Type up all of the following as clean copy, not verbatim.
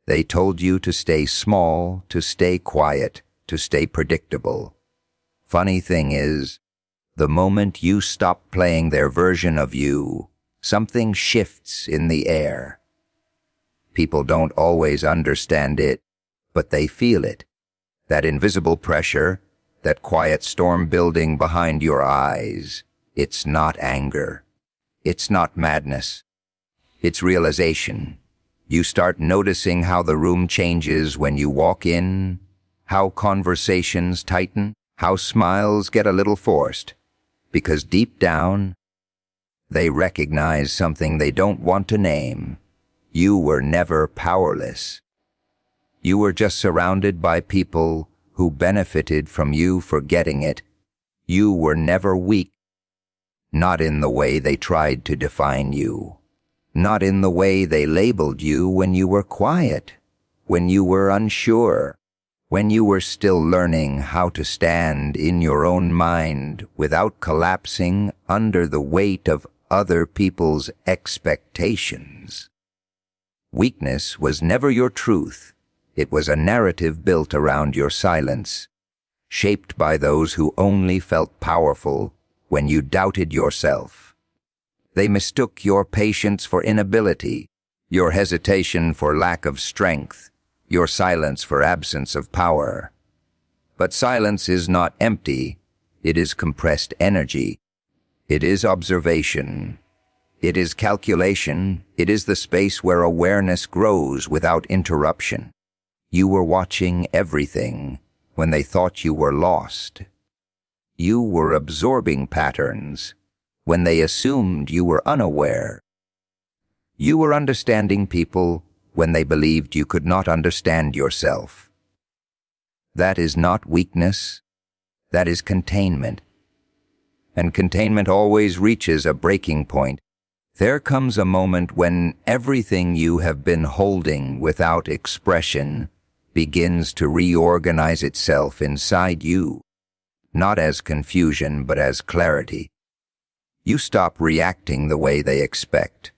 They told you to stay small, to stay quiet, to stay predictable. Funny thing is, the moment you stop playing their version of you, something shifts in the air. People don't always understand it, but they feel it. That invisible pressure, that quiet storm building behind your eyes. It's not anger. It's not madness. It's realization. You start noticing how the room changes when you walk in, how conversations tighten, how smiles get a little forced, because deep down, they recognize something they don't want to name. You were never powerless. You were just surrounded by people who benefited from you forgetting it. You were never weak, not in the way they tried to define you, not in the way they labeled you when you were quiet, when you were unsure, when you were still learning how to stand in your own mind without collapsing under the weight of other people's expectations. Weakness was never your truth. It was a narrative built around your silence, shaped by those who only felt powerful when you doubted yourself. They mistook your patience for inability, your hesitation for lack of strength, your silence for absence of power. But silence is not empty. It is compressed energy. It is observation. It is calculation. It is the space where awareness grows without interruption. You were watching everything when they thought you were lost. You were absorbing patterns when they assumed you were unaware. You were understanding people when they believed you could not understand yourself. That is not weakness. That is containment. And containment always reaches a breaking point. There comes a moment when everything you have been holding without expression begins to reorganize itself inside you, not as confusion but as clarity. You stop reacting the way they expect.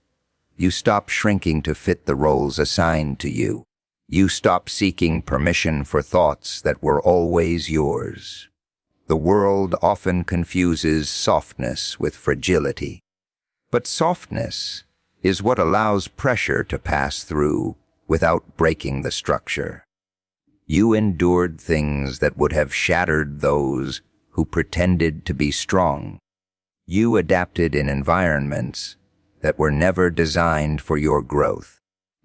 You stop shrinking to fit the roles assigned to you. You stop seeking permission for thoughts that were always yours. The world often confuses softness with fragility. But softness is what allows pressure to pass through without breaking the structure. You endured things that would have shattered those who pretended to be strong. You adapted in environments that were never designed for your growth.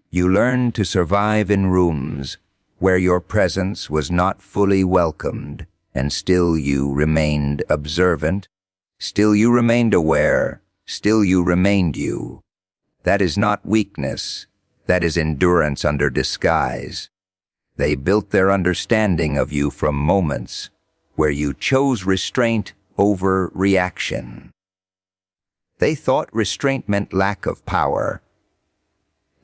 You learned to survive in rooms where your presence was not fully welcomed, and still you remained observant, still you remained aware, still you remained you. That is not weakness, that is endurance under disguise. They built their understanding of you from moments where you chose restraint over reaction. They thought restraint meant lack of power.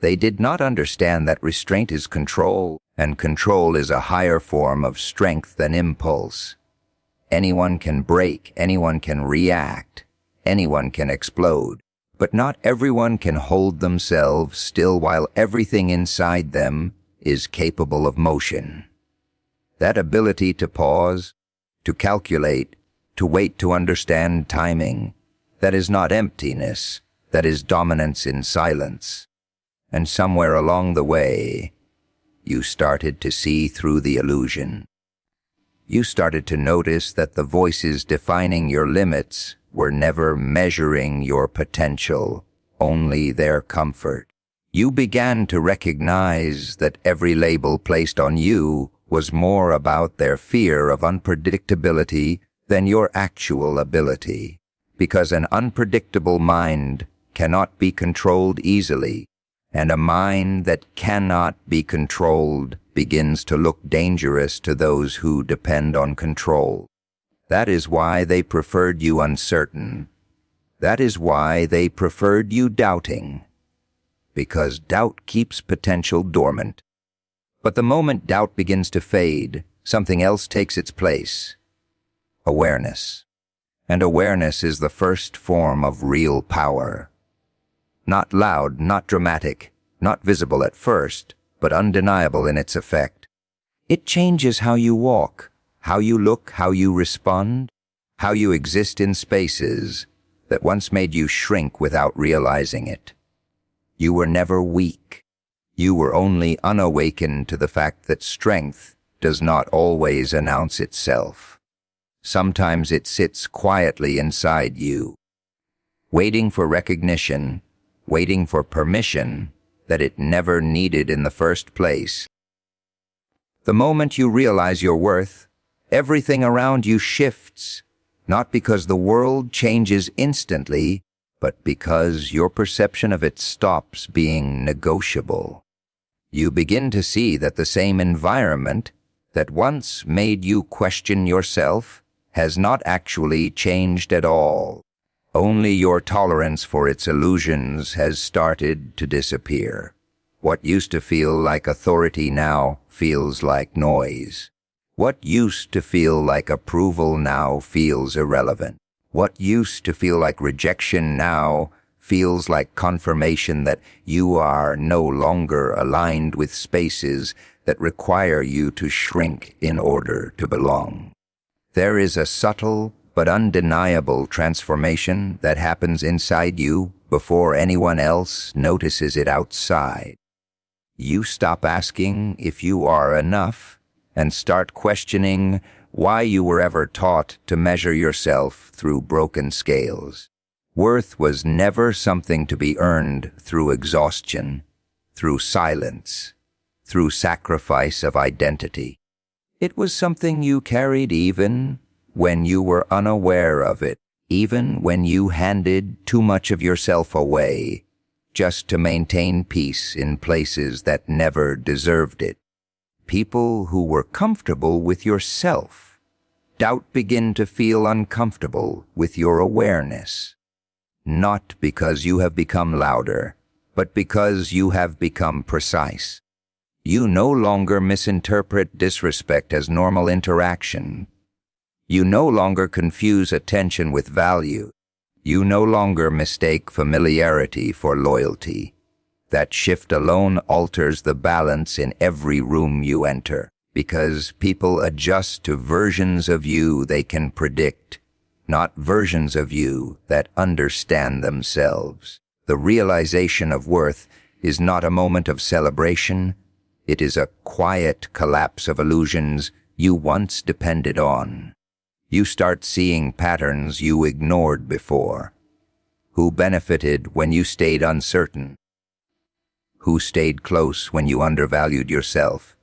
They did not understand that restraint is control, and control is a higher form of strength than impulse. Anyone can break, anyone can react, anyone can explode, but not everyone can hold themselves still while everything inside them is capable of motion. That ability to pause, to calculate, to wait to understand timing, that is not emptiness, that is dominance in silence. And somewhere along the way, you started to see through the illusion. You started to notice that the voices defining your limits were never measuring your potential, only their comfort. You began to recognize that every label placed on you was more about their fear of unpredictability than your actual ability. Because an unpredictable mind cannot be controlled easily, and a mind that cannot be controlled begins to look dangerous to those who depend on control. That is why they preferred you uncertain. That is why they preferred you doubting. Because doubt keeps potential dormant. But the moment doubt begins to fade, something else takes its place. Awareness. And awareness is the first form of real power. Not loud, not dramatic, not visible at first, but undeniable in its effect. It changes how you walk, how you look, how you respond, how you exist in spaces that once made you shrink without realizing it. You were never weak. You were only unawakened to the fact that strength does not always announce itself. Sometimes it sits quietly inside you, waiting for recognition, waiting for permission that it never needed in the first place. The moment you realize your worth, everything around you shifts, not because the world changes instantly, but because your perception of it stops being negotiable. You begin to see that the same environment that once made you question yourself has not actually changed at all. Only your tolerance for its illusions has started to disappear. What used to feel like authority now feels like noise. What used to feel like approval now feels irrelevant. What used to feel like rejection now feels like confirmation that you are no longer aligned with spaces that require you to shrink in order to belong. There is a subtle but undeniable transformation that happens inside you before anyone else notices it outside. You stop asking if you are enough and start questioning why you were ever taught to measure yourself through broken scales. Worth was never something to be earned through exhaustion, through silence, through sacrifice of identity. It was something you carried even when you were unaware of it, even when you handed too much of yourself away just to maintain peace in places that never deserved it. People who were comfortable with yourself, doubt begin to feel uncomfortable with your awareness. Not because you have become louder, but because you have become precise. You no longer misinterpret disrespect as normal interaction. You no longer confuse attention with value. You no longer mistake familiarity for loyalty. That shift alone alters the balance in every room you enter, because people adjust to versions of you they can predict, not versions of you that understand themselves. The realization of worth is not a moment of celebration. It is a quiet collapse of illusions you once depended on. You start seeing patterns you ignored before. Who benefited when you stayed uncertain? Who stayed close when you undervalued yourself?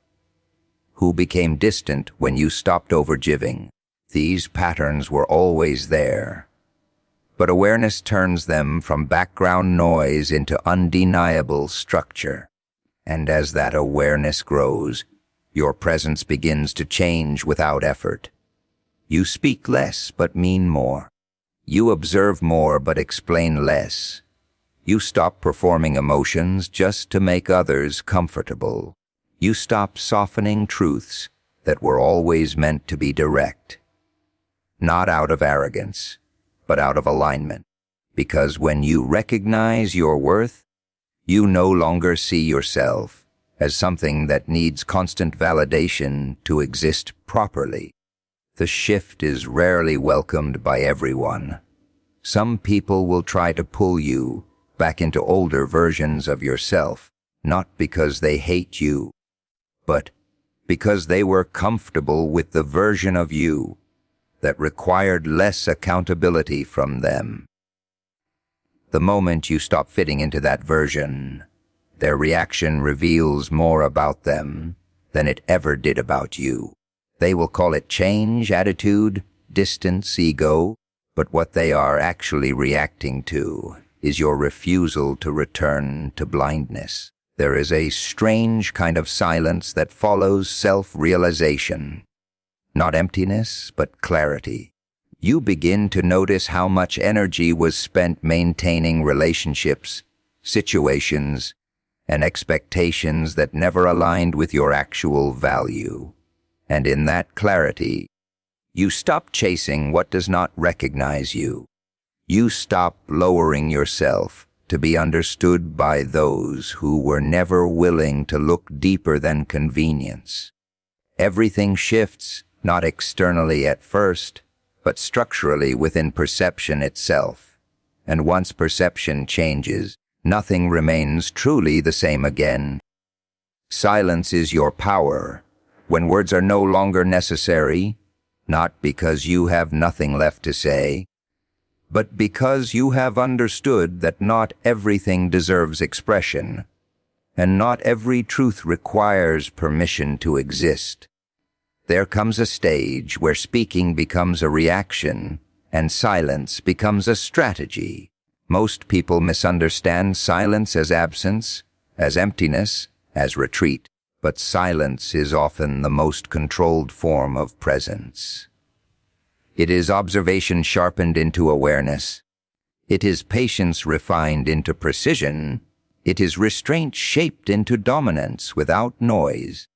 Who became distant when you stopped overgiving? These patterns were always there, but awareness turns them from background noise into undeniable structure. And as that awareness grows, your presence begins to change without effort. You speak less but mean more. You observe more but explain less. You stop performing emotions just to make others comfortable. You stop softening truths that were always meant to be direct. Not out of arrogance, but out of alignment. Because when you recognize your worth, you no longer see yourself as something that needs constant validation to exist properly. The shift is rarely welcomed by everyone. Some people will try to pull you back into older versions of yourself, not because they hate you, but because they were comfortable with the version of you that required less accountability from them. The moment you stop fitting into that version, their reaction reveals more about them than it ever did about you. They will call it change, attitude, distance, ego, but what they are actually reacting to is your refusal to return to blindness. There is a strange kind of silence that follows self-realization. Not emptiness, but clarity. You begin to notice how much energy was spent maintaining relationships, situations, and expectations that never aligned with your actual value. And in that clarity, you stop chasing what does not recognize you. You stop lowering yourself to be understood by those who were never willing to look deeper than convenience. Everything shifts, not externally at first, but structurally within perception itself. And once perception changes, nothing remains truly the same again. Silence is your power. When words are no longer necessary, not because you have nothing left to say, but because you have understood that not everything deserves expression, and not every truth requires permission to exist. There comes a stage where speaking becomes a reaction, and silence becomes a strategy. Most people misunderstand silence as absence, as emptiness, as retreat, but silence is often the most controlled form of presence. It is observation sharpened into awareness. It is patience refined into precision. It is restraint shaped into dominance without noise.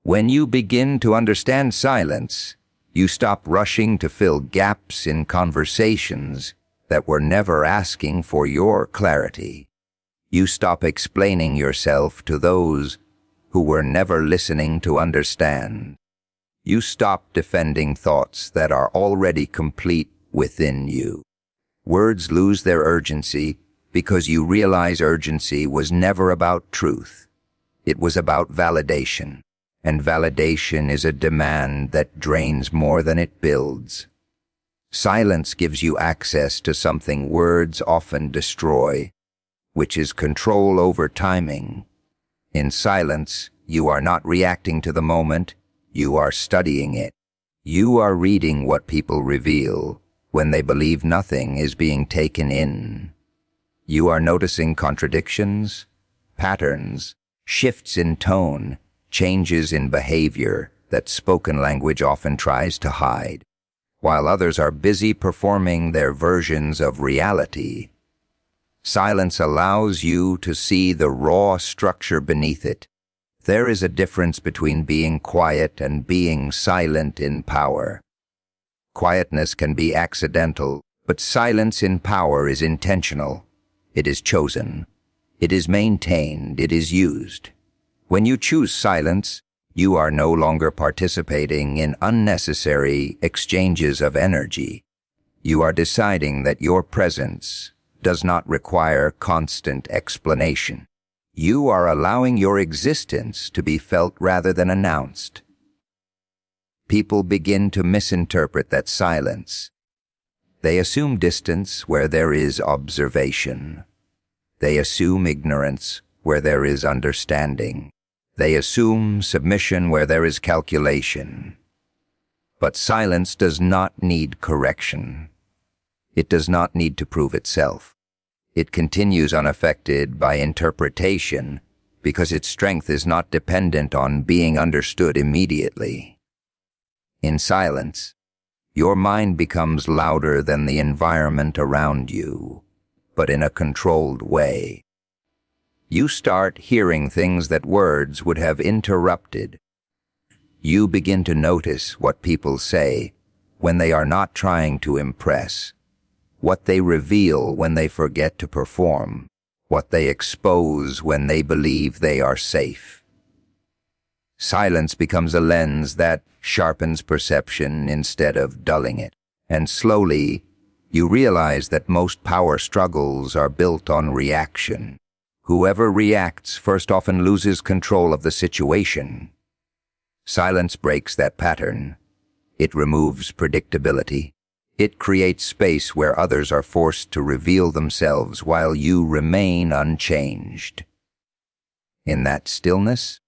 When you begin to understand silence, you stop rushing to fill gaps in conversations that were never asking for your clarity. You stop explaining yourself to those who were never listening to understand. You stop defending thoughts that are already complete within you. Words lose their urgency because you realize urgency was never about truth. It was about validation, and validation is a demand that drains more than it builds. Silence gives you access to something words often destroy, which is control over timing. In silence, you are not reacting to the moment, you are studying it. You are reading what people reveal when they believe nothing is being taken in. You are noticing contradictions, patterns, shifts in tone, changes in behavior that spoken language often tries to hide, while others are busy performing their versions of reality. Silence allows you to see the raw structure beneath it. There is a difference between being quiet and being silent in power. Quietness can be accidental, but silence in power is intentional. It is chosen. It is maintained. It is used. When you choose silence, you are no longer participating in unnecessary exchanges of energy. You are deciding that your presence does not require constant explanation. You are allowing your existence to be felt rather than announced. People begin to misinterpret that silence. They assume distance where there is observation. They assume ignorance where there is understanding. They assume submission where there is calculation. But silence does not need correction. It does not need to prove itself. It continues unaffected by interpretation because its strength is not dependent on being understood immediately. In silence, your mind becomes louder than the environment around you, but in a controlled way. You start hearing things that words would have interrupted. You begin to notice what people say when they are not trying to impress, what they reveal when they forget to perform, what they expose when they believe they are safe. Silence becomes a lens that sharpens perception instead of dulling it, and slowly you realize that most power struggles are built on reaction. Whoever reacts first often loses control of the situation. Silence breaks that pattern. It removes predictability. It creates space where others are forced to reveal themselves while you remain unchanged. In that stillness,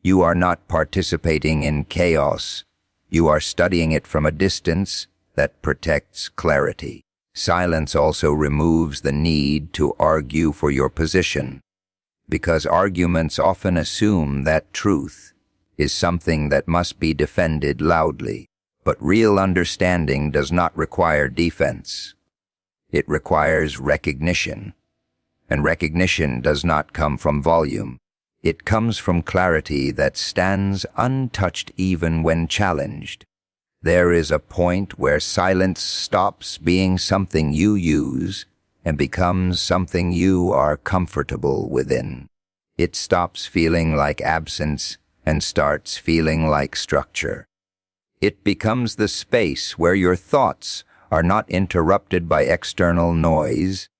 you are not participating in chaos. You are studying it from a distance that protects clarity. Silence also removes the need to argue for your position, because arguments often assume that truth is something that must be defended loudly. But real understanding does not require defense. It requires recognition. And recognition does not come from volume. It comes from clarity that stands untouched even when challenged. There is a point where silence stops being something you use and becomes something you are comfortable within. It stops feeling like absence and starts feeling like structure. It becomes the space where your thoughts are not interrupted by external noise,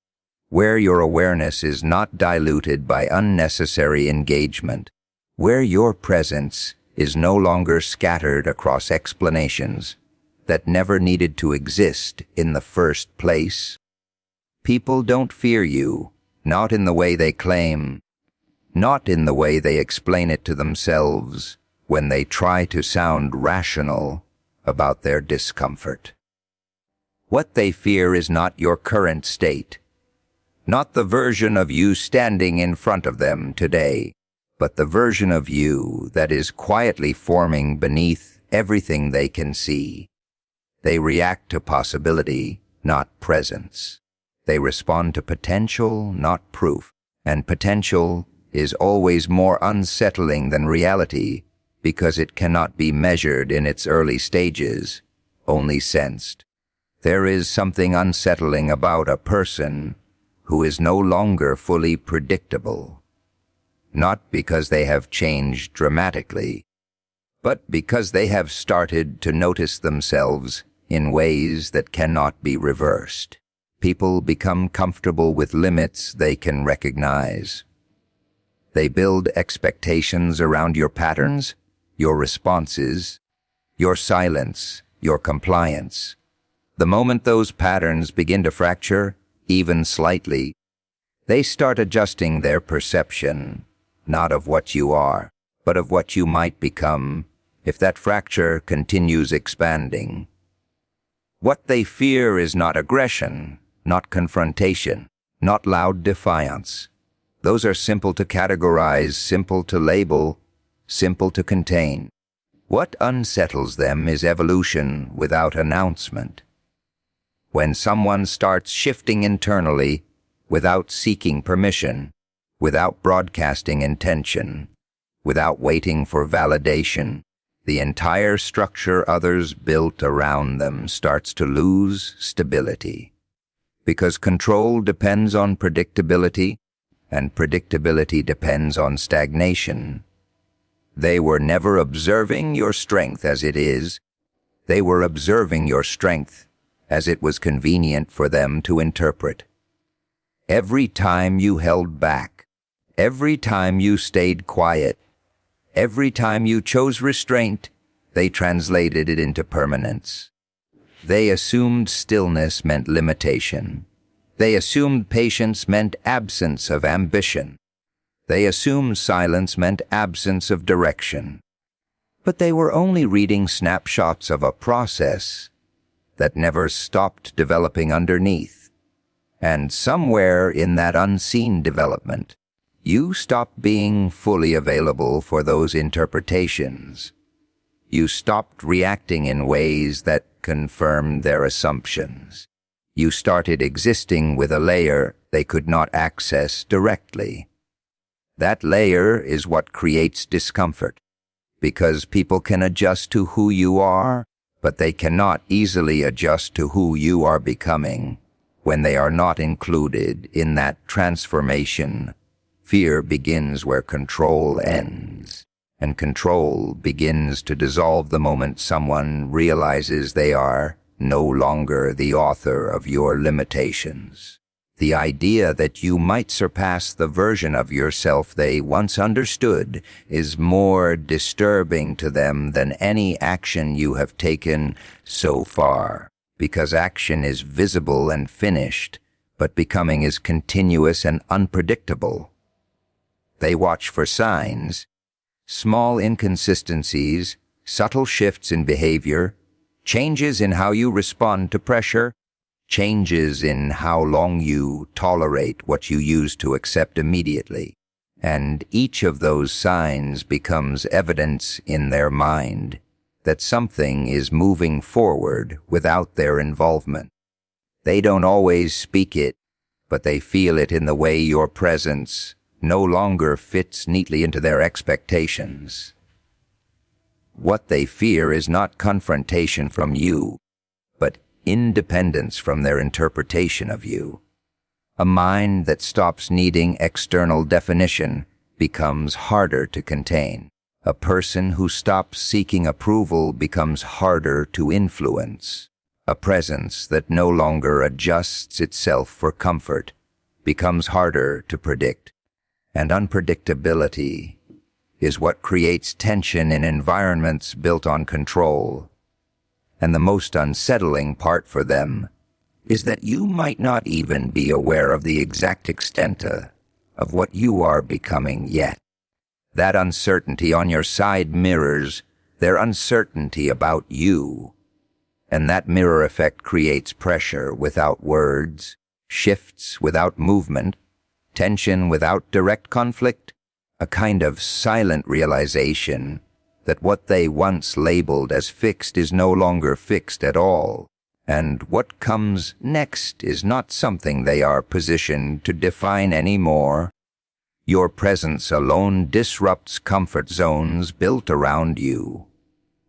where your awareness is not diluted by unnecessary engagement, where your presence is no longer scattered across explanations that never needed to exist in the first place. People don't fear you, not in the way they claim, not in the way they explain it to themselves when they try to sound rational about their discomfort. What they fear is not your current state, not the version of you standing in front of them today, but the version of you that is quietly forming beneath everything they can see. They react to possibility, not presence. They respond to potential, not proof. And potential is always more unsettling than reality because it cannot be measured in its early stages, only sensed. There is something unsettling about a person who is no longer fully predictable, not because they have changed dramatically, but because they have started to notice themselves in ways that cannot be reversed. People become comfortable with limits they can recognize. They build expectations around your patterns, your responses, your silence, your compliance. The moment those patterns begin to fracture, even slightly, they start adjusting their perception, not of what you are, but of what you might become if that fracture continues expanding. What they fear is not aggression, not confrontation, not loud defiance. Those are simple to categorize, simple to label, simple to contain. What unsettles them is evolution without announcement. When someone starts shifting internally, without seeking permission, without broadcasting intention, without waiting for validation, the entire structure others built around them starts to lose stability. Because control depends on predictability, and predictability depends on stagnation. They were never observing your strength as it is. They were observing your strength as it was convenient for them to interpret. Every time you held back, every time you stayed quiet, every time you chose restraint, they translated it into permanence. They assumed stillness meant limitation. They assumed patience meant absence of ambition. They assumed silence meant absence of direction. But they were only reading snapshots of a process that never stopped developing underneath. And somewhere in that unseen development, you stopped being fully available for those interpretations. You stopped reacting in ways that confirmed their assumptions. You started existing with a layer they could not access directly. That layer is what creates discomfort, because people can adjust to who you are, but they cannot easily adjust to who you are becoming. When they are not included in that transformation, fear begins where control ends, and control begins to dissolve the moment someone realizes they are no longer the author of your limitations. The idea that you might surpass the version of yourself they once understood is more disturbing to them than any action you have taken so far, because action is visible and finished, but becoming is continuous and unpredictable. They watch for signs, small inconsistencies, subtle shifts in behavior, changes in how you respond to pressure, changes in how long you tolerate what you used to accept immediately. And each of those signs becomes evidence in their mind that something is moving forward without their involvement. They don't always speak it, but they feel it in the way your presence no longer fits neatly into their expectations. What they fear is not confrontation from you, but independence from their interpretation of you. A mind that stops needing external definition becomes harder to contain. A person who stops seeking approval becomes harder to influence. A presence that no longer adjusts itself for comfort becomes harder to predict. And unpredictability is what creates tension in environments built on control. And the most unsettling part for them is that you might not even be aware of the exact extent of what you are becoming yet. That uncertainty on your side mirrors their uncertainty about you. And that mirror effect creates pressure without words, shifts without movement, tension without direct conflict, a kind of silent realization that what they once labeled as fixed is no longer fixed at all, and what comes next is not something they are positioned to define anymore. Your presence alone disrupts comfort zones built around you,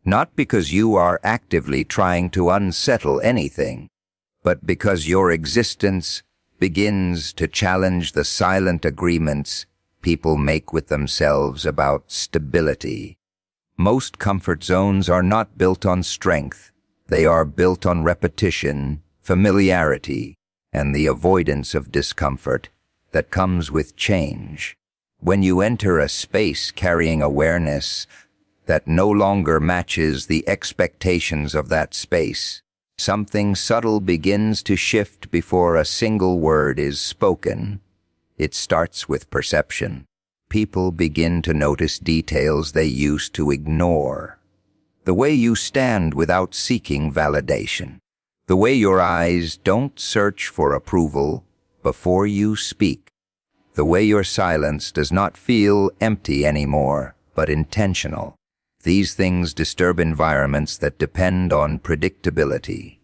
not because you are actively trying to unsettle anything, but because your existence begins to challenge the silent agreements people make with themselves about stability. Most comfort zones are not built on strength. They are built on repetition, familiarity, and the avoidance of discomfort that comes with change. When you enter a space carrying awareness that no longer matches the expectations of that space, something subtle begins to shift before a single word is spoken. It starts with perception. People begin to notice details they used to ignore. The way you stand without seeking validation. The way your eyes don't search for approval before you speak. The way your silence does not feel empty anymore, but intentional. These things disturb environments that depend on predictability.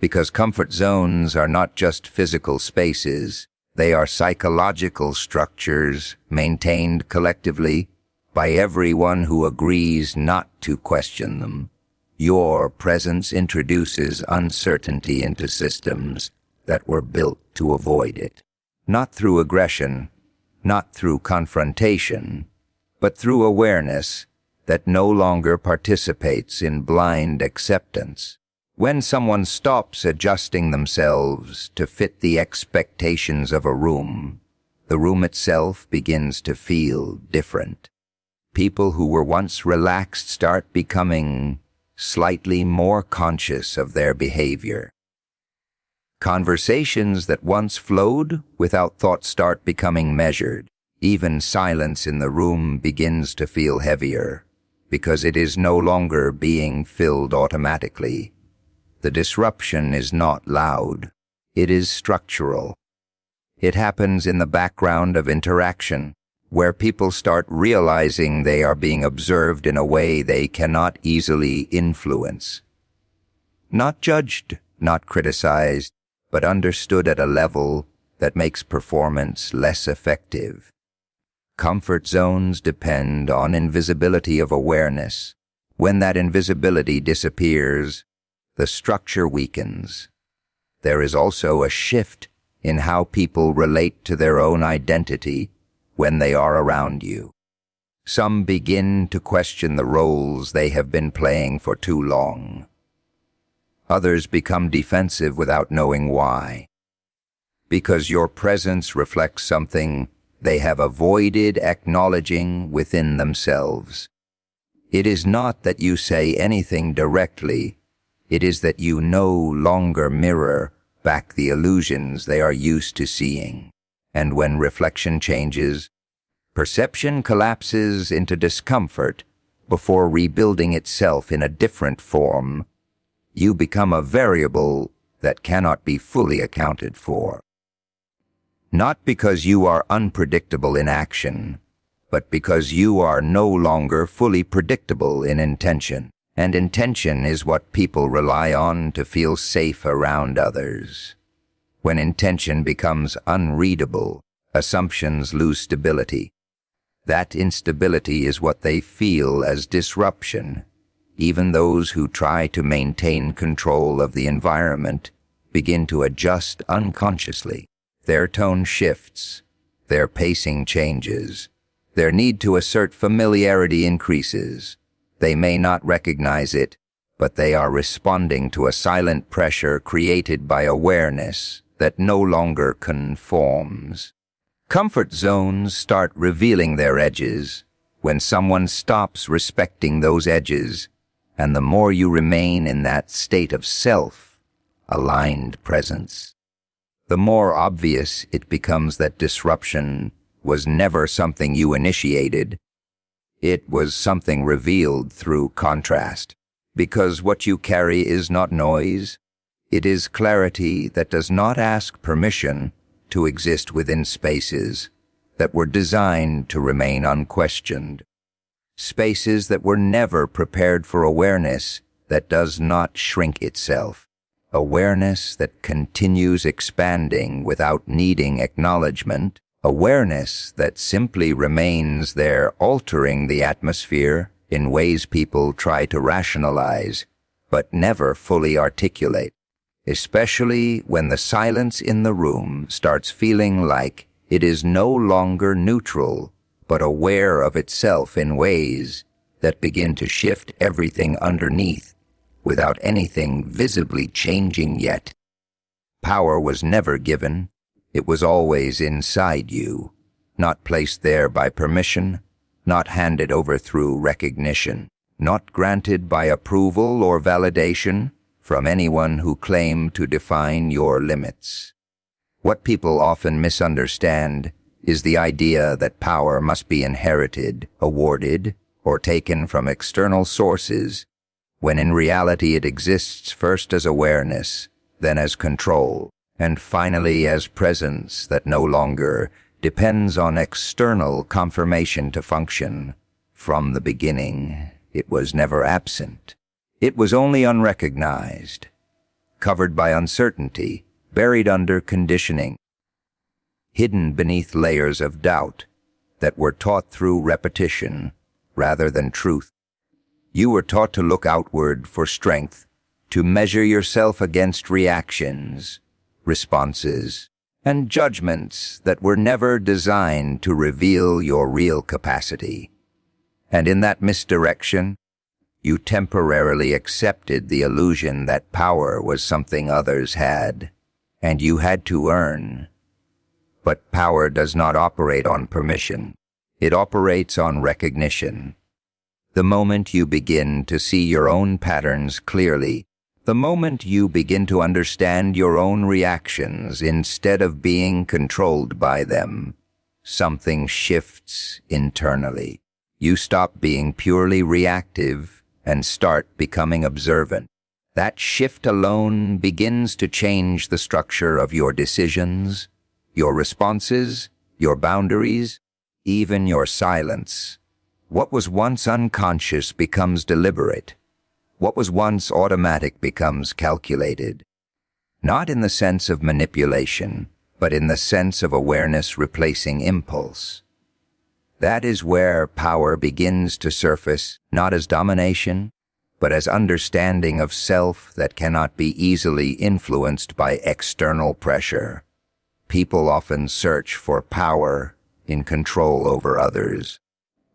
Because comfort zones are not just physical spaces, they are psychological structures maintained collectively by everyone who agrees not to question them. Your presence introduces uncertainty into systems that were built to avoid it. Not through aggression, not through confrontation, but through awareness that no longer participates in blind acceptance. When someone stops adjusting themselves to fit the expectations of a room, the room itself begins to feel different. People who were once relaxed start becoming slightly more conscious of their behavior. Conversations that once flowed without thought start becoming measured. Even silence in the room begins to feel heavier, because it is no longer being filled automatically. The disruption is not loud. It is structural. It happens in the background of interaction, where people start realizing they are being observed in a way they cannot easily influence. Not judged, not criticized, but understood at a level that makes performance less effective. Comfort zones depend on invisibility of awareness. When that invisibility disappears, the structure weakens. There is also a shift in how people relate to their own identity when they are around you. Some begin to question the roles they have been playing for too long. Others become defensive without knowing why. Because your presence reflects something they have avoided acknowledging within themselves. It is not that you say anything directly. It is that you no longer mirror back the illusions they are used to seeing. And when reflection changes, perception collapses into discomfort before rebuilding itself in a different form. You become a variable that cannot be fully accounted for. Not because you are unpredictable in action, but because you are no longer fully predictable in intention. And intention is what people rely on to feel safe around others. When intention becomes unreadable, assumptions lose stability. That instability is what they feel as disruption. Even those who try to maintain control of the environment begin to adjust unconsciously. Their tone shifts, their pacing changes, their need to assert familiarity increases. They may not recognize it, but they are responding to a silent pressure created by awareness that no longer conforms. Comfort zones start revealing their edges when someone stops respecting those edges, and the more you remain in that state of self-aligned presence, the more obvious it becomes that disruption was never something you initiated. It was something revealed through contrast. Because what you carry is not noise, it is clarity that does not ask permission to exist within spaces that were designed to remain unquestioned. Spaces that were never prepared for awareness that does not shrink itself. Awareness that continues expanding without needing acknowledgement. Awareness that simply remains there, altering the atmosphere in ways people try to rationalize, but never fully articulate, especially when the silence in the room starts feeling like it is no longer neutral, but aware of itself in ways that begin to shift everything underneath without anything visibly changing yet. Power was never given. It was always inside you, not placed there by permission, not handed over through recognition, not granted by approval or validation from anyone who claimed to define your limits. What people often misunderstand is the idea that power must be inherited, awarded, or taken from external sources, when in reality it exists first as awareness, then as control, and finally as presence that no longer depends on external confirmation to function. From the beginning, it was never absent. It was only unrecognized, covered by uncertainty, buried under conditioning, hidden beneath layers of doubt that were taught through repetition rather than truth. You were taught to look outward for strength, to measure yourself against reactions, responses, and judgments that were never designed to reveal your real capacity. And in that misdirection, you temporarily accepted the illusion that power was something others had, and you had to earn. But power does not operate on permission. It operates on recognition. The moment you begin to see your own patterns clearly, the moment you begin to understand your own reactions instead of being controlled by them, something shifts internally. You stop being purely reactive and start becoming observant. That shift alone begins to change the structure of your decisions, your responses, your boundaries, even your silence. What was once unconscious becomes deliberate. What was once automatic becomes calculated. Not in the sense of manipulation, but in the sense of awareness replacing impulse. That is where power begins to surface, not as domination, but as understanding of self that cannot be easily influenced by external pressure. People often search for power in control over others.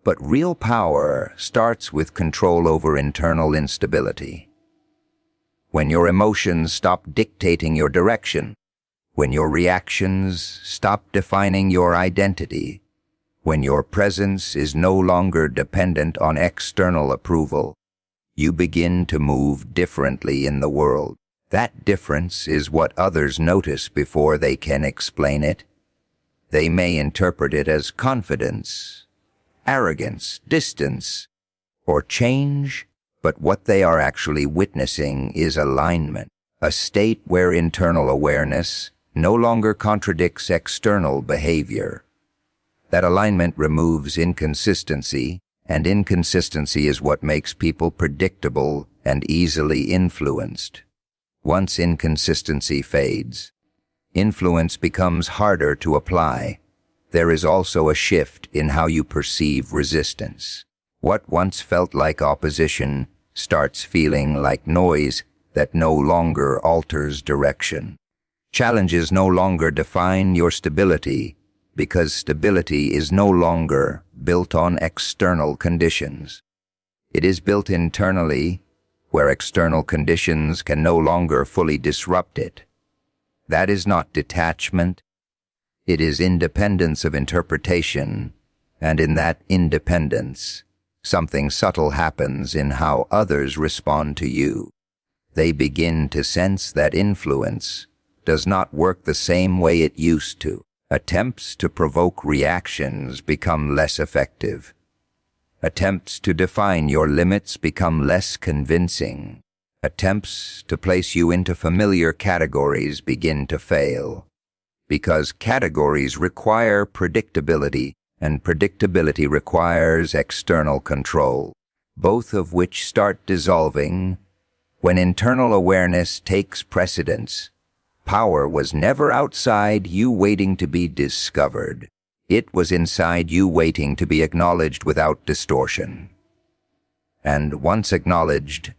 But real power starts with control over internal instability. When your emotions stop dictating your direction, when your reactions stop defining your identity, when your presence is no longer dependent on external approval, you begin to move differently in the world. That difference is what others notice before they can explain it. They may interpret it as confidence, arrogance, distance, or change, but what they are actually witnessing is alignment, a state where internal awareness no longer contradicts external behavior. That alignment removes inconsistency, and inconsistency is what makes people predictable and easily influenced. Once inconsistency fades, influence becomes harder to apply. There is also a shift in how you perceive resistance. What once felt like opposition starts feeling like noise that no longer alters direction. Challenges no longer define your stability because stability is no longer built on external conditions. It is built internally, where external conditions can no longer fully disrupt it. That is not detachment. It is independence of interpretation, and in that independence, something subtle happens in how others respond to you. They begin to sense that influence does not work the same way it used to. Attempts to provoke reactions become less effective. Attempts to define your limits become less convincing. Attempts to place you into familiar categories begin to fail. Because categories require predictability, and predictability requires external control, both of which start dissolving when internal awareness takes precedence. Power was never outside you waiting to be discovered. It was inside you waiting to be acknowledged without distortion. And once acknowledged,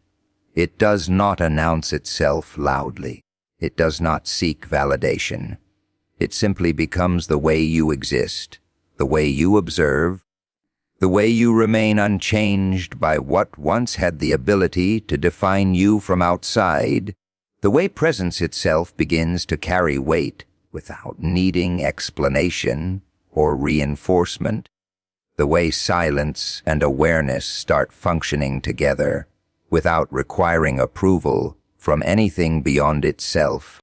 it does not announce itself loudly. It does not seek validation. It simply becomes the way you exist, the way you observe, the way you remain unchanged by what once had the ability to define you from outside, the way presence itself begins to carry weight without needing explanation or reinforcement, the way silence and awareness start functioning together without requiring approval from anything beyond itself.